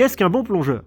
Qu'est-ce qu'un bon plongeur?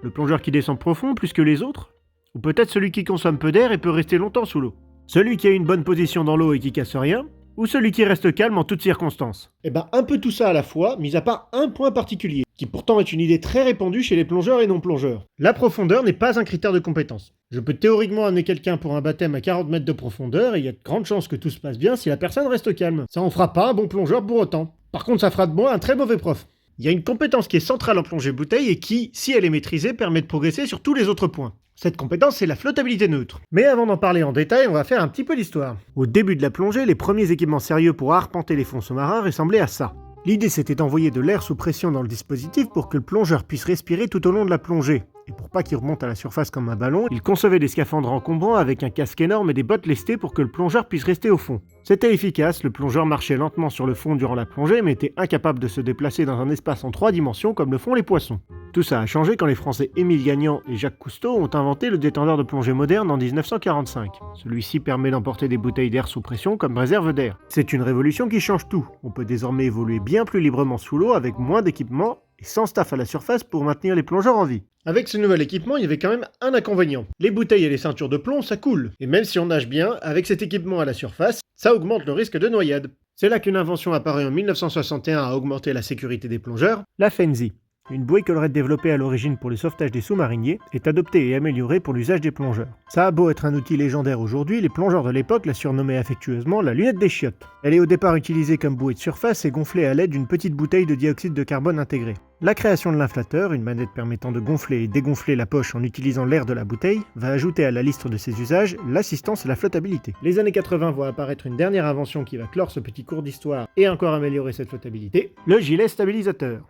Le plongeur qui descend profond plus que les autres? Ou peut-être celui qui consomme peu d'air et peut rester longtemps sous l'eau? Celui qui a une bonne position dans l'eau et qui casse rien? Ou celui qui reste calme en toutes circonstances? Eh ben un peu tout ça à la fois, mis à part un point particulier, qui pourtant est une idée très répandue chez les plongeurs et non-plongeurs. La profondeur n'est pas un critère de compétence. Je peux théoriquement amener quelqu'un pour un baptême à 40 mètres de profondeur et il y a de grandes chances que tout se passe bien si la personne reste calme. Ça en fera pas un bon plongeur pour autant. Par contre, ça fera de moi un très mauvais prof. Il y a une compétence qui est centrale en plongée bouteille et qui, si elle est maîtrisée, permet de progresser sur tous les autres points. Cette compétence, c'est la flottabilité neutre. Mais avant d'en parler en détail, on va faire un petit peu d'histoire. Au début de la plongée, les premiers équipements sérieux pour arpenter les fonds sous-marins ressemblaient à ça. L'idée, c'était d'envoyer de l'air sous pression dans le dispositif pour que le plongeur puisse respirer tout au long de la plongée. Et pour pas qu'il remonte à la surface comme un ballon, il concevait des scaphandres encombrants avec un casque énorme et des bottes lestées pour que le plongeur puisse rester au fond. C'était efficace, le plongeur marchait lentement sur le fond durant la plongée mais était incapable de se déplacer dans un espace en 3 dimensions comme le font les poissons. Tout ça a changé quand les Français Émile Gagnan et Jacques Cousteau ont inventé le détendeur de plongée moderne en 1945. Celui-ci permet d'emporter des bouteilles d'air sous pression comme réserve d'air. C'est une révolution qui change tout. On peut désormais évoluer bien plus librement sous l'eau avec moins d'équipement et sans staff à la surface pour maintenir les plongeurs en vie. Avec ce nouvel équipement, il y avait quand même un inconvénient. Les bouteilles et les ceintures de plomb, ça coule. Et même si on nage bien, avec cet équipement à la surface, ça augmente le risque de noyade. C'est là qu'une invention apparue en 1961 a augmenté la sécurité des plongeurs, la FENSI. Une bouée qu'elle aurait développée à l'origine pour le sauvetage des sous-mariniers est adoptée et améliorée pour l'usage des plongeurs. Ça a beau être un outil légendaire aujourd'hui, les plongeurs de l'époque la surnommaient affectueusement la lunette des chiottes. Elle est au départ utilisée comme bouée de surface et gonflée à l'aide d'une petite bouteille de dioxyde de carbone intégrée. La création de l'inflateur, une manette permettant de gonfler et dégonfler la poche en utilisant l'air de la bouteille, va ajouter à la liste de ses usages l'assistance et la flottabilité. Les années 80 voient apparaître une dernière invention qui va clore ce petit cours d'histoire et encore améliorer cette flottabilité, le gilet stabilisateur.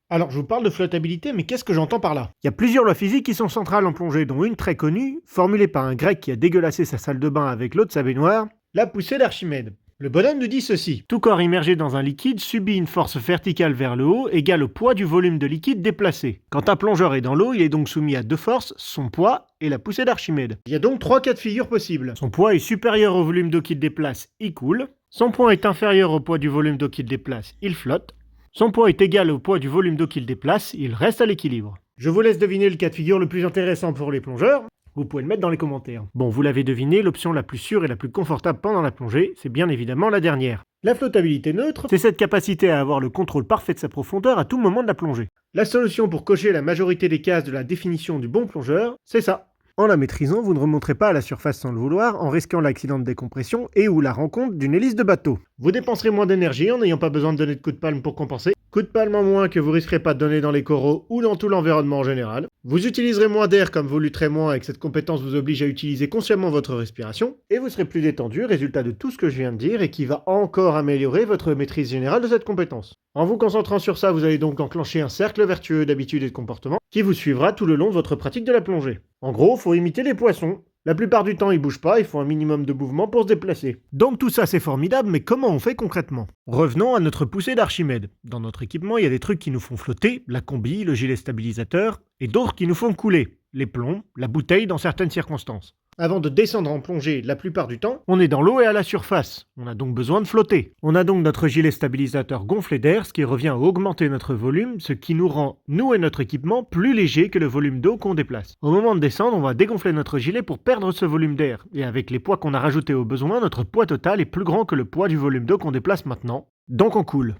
Alors je vous parle de flottabilité, mais qu'est-ce que j'entends par là? Il y a plusieurs lois physiques qui sont centrales en plongée, dont une très connue, formulée par un grec qui a dégueulassé sa salle de bain avec l'eau de sa baignoire, la poussée d'Archimède. Le bonhomme nous dit ceci: tout corps immergé dans un liquide subit une force verticale vers le haut égale au poids du volume de liquide déplacé. Quand un plongeur est dans l'eau, il est donc soumis à deux forces, son poids et la poussée d'Archimède. Il y a donc 3 cas de figure possibles. Son poids est supérieur au volume d'eau qu'il déplace, il coule. Son poids est inférieur au poids du volume d'eau qu'il déplace, il flotte. Son poids est égal au poids du volume d'eau qu'il déplace, il reste à l'équilibre. Je vous laisse deviner le cas de figure le plus intéressant pour les plongeurs. Vous pouvez le mettre dans les commentaires. Bon, vous l'avez deviné, l'option la plus sûre et la plus confortable pendant la plongée, c'est bien évidemment la dernière. La flottabilité neutre, c'est cette capacité à avoir le contrôle parfait de sa profondeur à tout moment de la plongée. La solution pour cocher la majorité des cases de la définition du bon plongeur, c'est ça. En la maîtrisant, vous ne remonterez pas à la surface sans le vouloir, en risquant l'accident de décompression et ou la rencontre d'une hélice de bateau. Vous dépenserez moins d'énergie en n'ayant pas besoin de donner de coup de palme pour compenser. Coup de palme en moins que vous risquerez pas de donner dans les coraux ou dans tout l'environnement en général. Vous utiliserez moins d'air comme vous lutterez moins et que cette compétence vous oblige à utiliser consciemment votre respiration. Et vous serez plus détendu, résultat de tout ce que je viens de dire et qui va encore améliorer votre maîtrise générale de cette compétence. En vous concentrant sur ça, vous allez donc enclencher un cercle vertueux d'habitudes et de comportements qui vous suivra tout le long de votre pratique de la plongée. En gros, faut imiter les poissons. La plupart du temps, ils bougent pas, il faut un minimum de mouvement pour se déplacer. Donc tout ça c'est formidable, mais comment on fait concrètement? Revenons à notre poussée d'Archimède. Dans notre équipement, il y a des trucs qui nous font flotter, la combi, le gilet stabilisateur, et d'autres qui nous font couler, les plombs, la bouteille dans certaines circonstances. Avant de descendre en plongée, la plupart du temps, on est dans l'eau et à la surface. On a donc besoin de flotter. On a donc notre gilet stabilisateur gonflé d'air, ce qui revient à augmenter notre volume, ce qui nous rend, nous et notre équipement, plus légers que le volume d'eau qu'on déplace. Au moment de descendre, on va dégonfler notre gilet pour perdre ce volume d'air. Et avec les poids qu'on a rajoutés au besoin, notre poids total est plus grand que le poids du volume d'eau qu'on déplace maintenant. Donc on coule.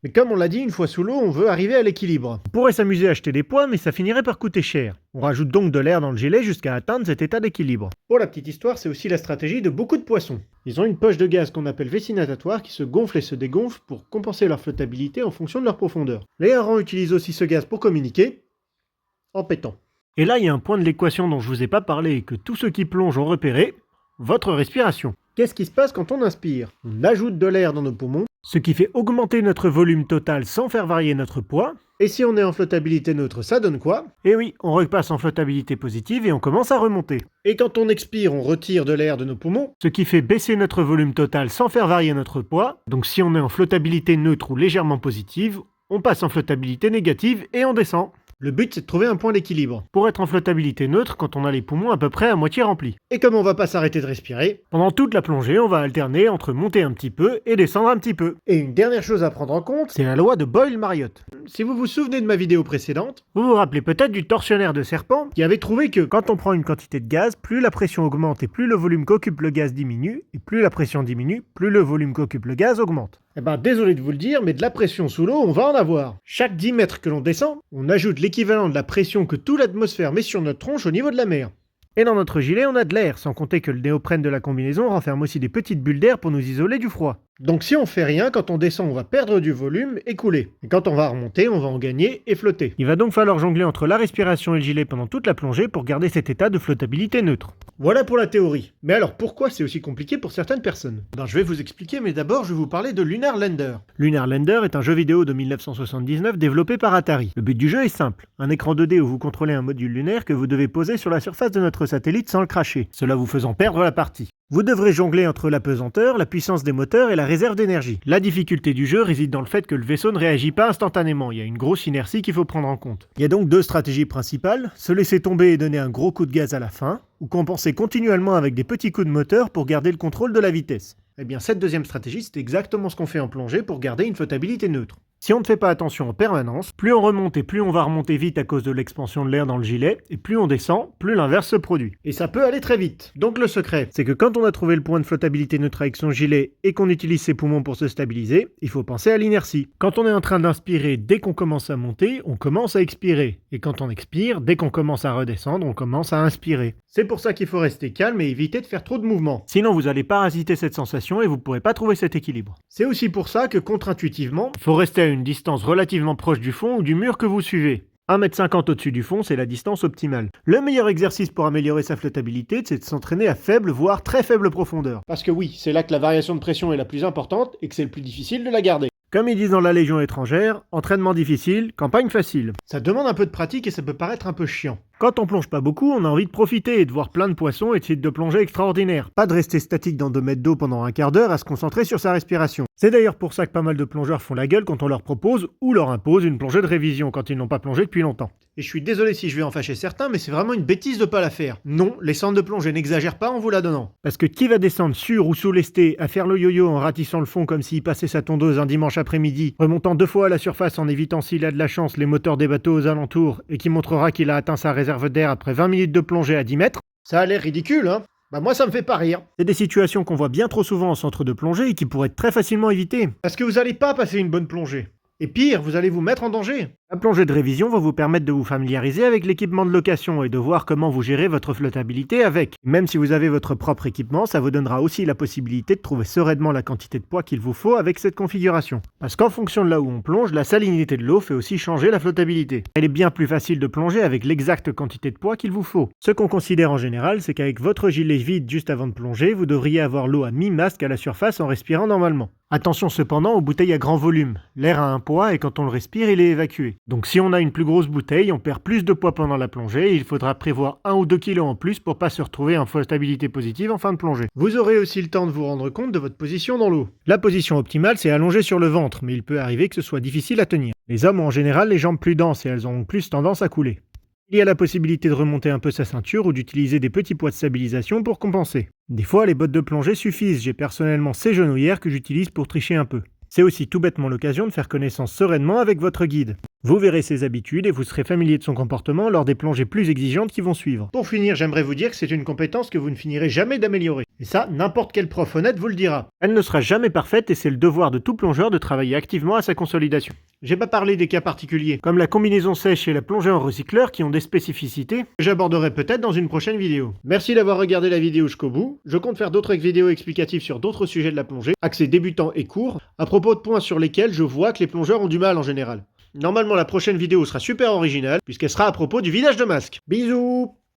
Mais comme on l'a dit, une fois sous l'eau, on veut arriver à l'équilibre. On pourrait s'amuser à acheter des poids, mais ça finirait par coûter cher. On rajoute donc de l'air dans le gilet jusqu'à atteindre cet état d'équilibre. Pour la petite histoire, c'est aussi la stratégie de beaucoup de poissons. Ils ont une poche de gaz qu'on appelle vessie natatoire qui se gonfle et se dégonfle pour compenser leur flottabilité en fonction de leur profondeur. Les harengs utilisent aussi ce gaz pour communiquer, en pétant. Et là, il y a un point de l'équation dont je vous ai pas parlé et que tous ceux qui plongent ont repéré, votre respiration. Qu'est-ce qui se passe quand on inspire? On ajoute de l'air dans nos poumons, ce qui fait augmenter notre volume total sans faire varier notre poids. Et si on est en flottabilité neutre, ça donne quoi? Eh oui, on repasse en flottabilité positive et on commence à remonter. Et quand on expire, on retire de l'air de nos poumons, ce qui fait baisser notre volume total sans faire varier notre poids. Donc si on est en flottabilité neutre ou légèrement positive, on passe en flottabilité négative et on descend. Le but c'est de trouver un point d'équilibre, pour être en flottabilité neutre quand on a les poumons à peu près à moitié remplis. Et comme on va pas s'arrêter de respirer, pendant toute la plongée on va alterner entre monter un petit peu et descendre un petit peu. Et une dernière chose à prendre en compte, c'est la loi de Boyle-Marriott. Si vous vous souvenez de ma vidéo précédente, vous vous rappelez peut-être du tortionnaire de serpent qui avait trouvé que quand on prend une quantité de gaz, plus la pression augmente et plus le volume qu'occupe le gaz diminue, et plus la pression diminue, plus le volume qu'occupe le gaz augmente. Eh ben désolé de vous le dire, mais de la pression sous l'eau, on va en avoir. Chaque 10 mètres que l'on descend, on ajoute l'équivalent de la pression que toute l'atmosphère met sur notre tronche au niveau de la mer. Et dans notre gilet, on a de l'air, sans compter que le néoprène de la combinaison renferme aussi des petites bulles d'air pour nous isoler du froid. Donc si on fait rien, quand on descend, on va perdre du volume et couler. Et quand on va remonter, on va en gagner et flotter. Il va donc falloir jongler entre la respiration et le gilet pendant toute la plongée pour garder cet état de flottabilité neutre. Voilà pour la théorie. Mais alors pourquoi c'est aussi compliqué pour certaines personnes? Je vais vous expliquer, mais d'abord je vais vous parler de Lunar Lander. Lunar Lander est un jeu vidéo de 1979 développé par Atari. Le but du jeu est simple, un écran 2D où vous contrôlez un module lunaire que vous devez poser sur la surface de notre satellite sans le cracher, cela vous faisant perdre la partie. Vous devrez jongler entre la pesanteur, la puissance des moteurs et la réserve d'énergie. La difficulté du jeu réside dans le fait que le vaisseau ne réagit pas instantanément, il y a une grosse inertie qu'il faut prendre en compte. Il y a donc deux stratégies principales, se laisser tomber et donner un gros coup de gaz à la fin, ou compenser continuellement avec des petits coups de moteur pour garder le contrôle de la vitesse. Eh bien cette deuxième stratégie, c'est exactement ce qu'on fait en plongée pour garder une flottabilité neutre. Si on ne fait pas attention en permanence, plus on remonte et plus on va remonter vite à cause de l'expansion de l'air dans le gilet, et plus on descend, plus l'inverse se produit. Et ça peut aller très vite. Donc le secret, c'est que quand on a trouvé le point de flottabilité neutre avec son gilet et qu'on utilise ses poumons pour se stabiliser, il faut penser à l'inertie. Quand on est en train d'inspirer, dès qu'on commence à monter, on commence à expirer. Et quand on expire, dès qu'on commence à redescendre, on commence à inspirer. C'est pour ça qu'il faut rester calme et éviter de faire trop de mouvements. Sinon vous allez parasiter cette sensation et vous ne pourrez pas trouver cet équilibre. C'est aussi pour ça que contre-intuitivement, il faut rester à une distance relativement proche du fond ou du mur que vous suivez. 1,50 m au-dessus du fond, c'est la distance optimale. Le meilleur exercice pour améliorer sa flottabilité, c'est de s'entraîner à faible, voire très faible profondeur. Parce que oui, c'est là que la variation de pression est la plus importante et que c'est le plus difficile de la garder. Comme ils disent dans la Légion étrangère, entraînement difficile, campagne facile. Ça demande un peu de pratique et ça peut paraître un peu chiant. Quand on plonge pas beaucoup, on a envie de profiter et de voir plein de poissons et de sites de plongée extraordinaires. Pas de rester statique dans 2 mètres d'eau pendant un quart d'heure à se concentrer sur sa respiration. C'est d'ailleurs pour ça que pas mal de plongeurs font la gueule quand on leur propose ou leur impose une plongée de révision quand ils n'ont pas plongé depuis longtemps. Et je suis désolé si je vais en fâcher certains, mais c'est vraiment une bêtise de pas la faire. Non, les centres de plongée n'exagèrent pas en vous la donnant. Parce que qui va descendre sur ou sous lesté à faire le yo-yo en ratissant le fond comme s'il passait sa tondeuse un dimanche après-midi, remontant 2 fois à la surface en évitant s'il a de la chance les moteurs des bateaux aux alentours et qui montrera qu'il a atteint sa réserve d'air après 20 minutes de plongée à 10 mètres? Ça a l'air ridicule, hein? Moi ça me fait pas rire. C'est des situations qu'on voit bien trop souvent en centre de plongée et qui pourraient être très facilement évitées. Parce que vous allez pas passer une bonne plongée. Et pire, vous allez vous mettre en danger. La plongée de révision va vous permettre de vous familiariser avec l'équipement de location et de voir comment vous gérez votre flottabilité avec. Même si vous avez votre propre équipement, ça vous donnera aussi la possibilité de trouver sereinement la quantité de poids qu'il vous faut avec cette configuration. Parce qu'en fonction de là où on plonge, la salinité de l'eau fait aussi changer la flottabilité. Elle est bien plus facile de plonger avec l'exacte quantité de poids qu'il vous faut. Ce qu'on considère en général, c'est qu'avec votre gilet vide juste avant de plonger, vous devriez avoir l'eau à mi-masque à la surface en respirant normalement. Attention cependant aux bouteilles à grand volume. L'air a un poids et quand on le respire, il est évacué. Donc si on a une plus grosse bouteille, on perd plus de poids pendant la plongée et il faudra prévoir 1 ou 2 kg en plus pour pas se retrouver en flottabilité positive en fin de plongée. Vous aurez aussi le temps de vous rendre compte de votre position dans l'eau. La position optimale, c'est allongé sur le ventre, mais il peut arriver que ce soit difficile à tenir. Les hommes ont en général les jambes plus denses et elles ont plus tendance à couler. Il y a la possibilité de remonter un peu sa ceinture ou d'utiliser des petits poids de stabilisation pour compenser. Des fois, les bottes de plongée suffisent, j'ai personnellement ces genouillères que j'utilise pour tricher un peu. C'est aussi tout bêtement l'occasion de faire connaissance sereinement avec votre guide. Vous verrez ses habitudes et vous serez familier de son comportement lors des plongées plus exigeantes qui vont suivre. Pour finir, j'aimerais vous dire que c'est une compétence que vous ne finirez jamais d'améliorer. Et ça, n'importe quel prof honnête vous le dira. Elle ne sera jamais parfaite et c'est le devoir de tout plongeur de travailler activement à sa consolidation. J'ai pas parlé des cas particuliers, comme la combinaison sèche et la plongée en recycleur qui ont des spécificités que j'aborderai peut-être dans une prochaine vidéo. Merci d'avoir regardé la vidéo jusqu'au bout. Je compte faire d'autres vidéos explicatives sur d'autres sujets de la plongée, axés débutants et courts, à propos de points sur lesquels je vois que les plongeurs ont du mal en général. Normalement, la prochaine vidéo sera super originale, puisqu'elle sera à propos du vidage de masque. Bisous!